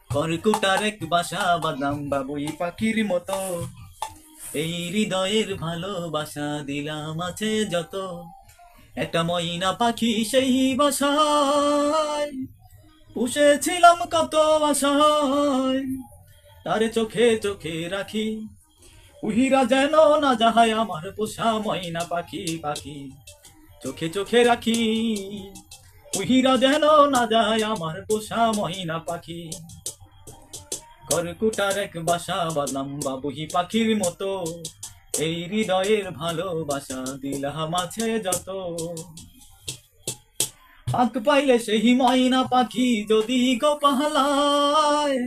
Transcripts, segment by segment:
খড়কুটার এক বাসা বাঁধলাম বাবুই পাখির মতো, এই হৃদয়ের ভালোবাসা দিলাম আছে যত। একটা ময়না পাখি সেই বাসায়, পুষেছিলাম কত আশায়, তার চোখে চোখে রাখি, উহিরা যেন না যায় আমার পোষা ময়না পাখি। পাখি চোখে চোখে রাখি, উহিরা যেন না যায় আমার পোষা ময়না পাখি। খড়কুটার এক বাসা বাঁধলাম বাবুই পাখির মতো, এই হৃদয়ের ভালোবাসা দিলাম আছে যত। ফাঁক পাইলে সেই ময়না পাখি যদি গো পাহালায়,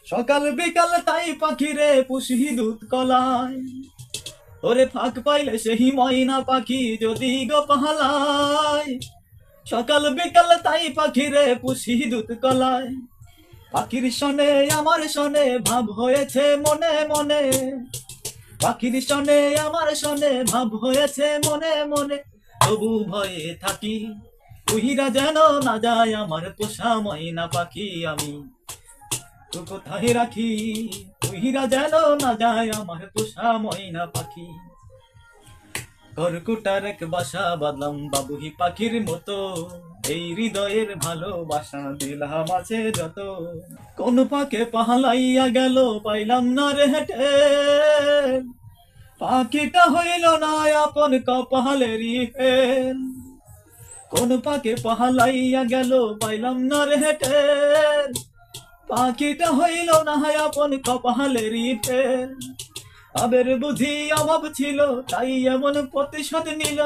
সকাল বিকাল তাই পাখিরে পুষি দুধ কলায়। ওরে ফাঁক পাইলে সেই ময়না পাখি যদি গো পাহালায়, সকাল বিকাল তাই পাখিরে পুষি দুধ কলায়। পাখির শনে আমার শনে ভাব হয়েছে মনে মনে, পাখির শনে আমার শনে ভাব হয়েছে মনে মনে। তবু ভয়ে থাকি, উহিরা যেন না যায় আমার পোষা ময়না পাখি। আমি তো কোথায় রাখি, উহিরা যেন না যায় আমার পোষা ময়না পাখি। খড়কুটার এক বাসা বাঁধলাম বাবুই পাখির মতো, এই হৃদয়ের ভালোবাসা দিলাম আছে যত। কোন পাকে পাহালাইয়া গেল পাইলাম না রে হেঁটে, পাখিটা হইল না আপন কপালেরই ফেল। কোন পাকে পাহালাইয়া গেল পাইলাম না রে হেঁটে, পাখিটা হইল না আপন কপালেরই ফেল। আবের বুঝি অভাব ছিল তাই এমন প্রতিশোধ নিল,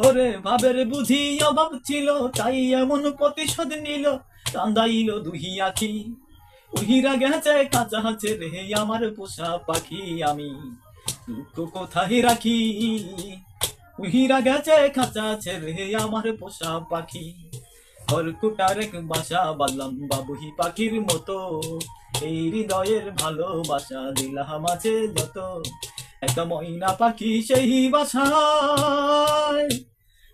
ওরে ভাবের বুঝি অভাব ছিল তাই এমন প্রতিশোধ নিল। কান্দাইল দুহি আখি, উহিরা গেছে কাঁচা আছে রে আমার পোষা পাখি। আমি দুঃখ কোথায় রাখি, উহিরা গেছে খাঁচা আছে রে আমার পোষা পাখি। খড়কুটার এক বাসা বাঁধলাম বাবুই পাখির মতো, এই হৃদয়ের ভালোবাসা দিলাম আছে যত। একটা ময়না পাখি সেই বাসায়,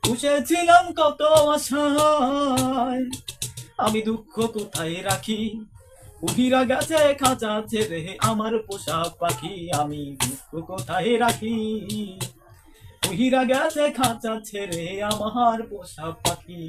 পুষেছিলাম কত আশায়। আমি দুঃখ কোথায় রাখি, উহিরা গেছে খাঁচা ছেড়ে আমার পোষা পাখি। আমি দুঃখ কোথায় রাখি, উহিরা গেছে খাঁচা ছেড়ে আমার পোষা পাখি।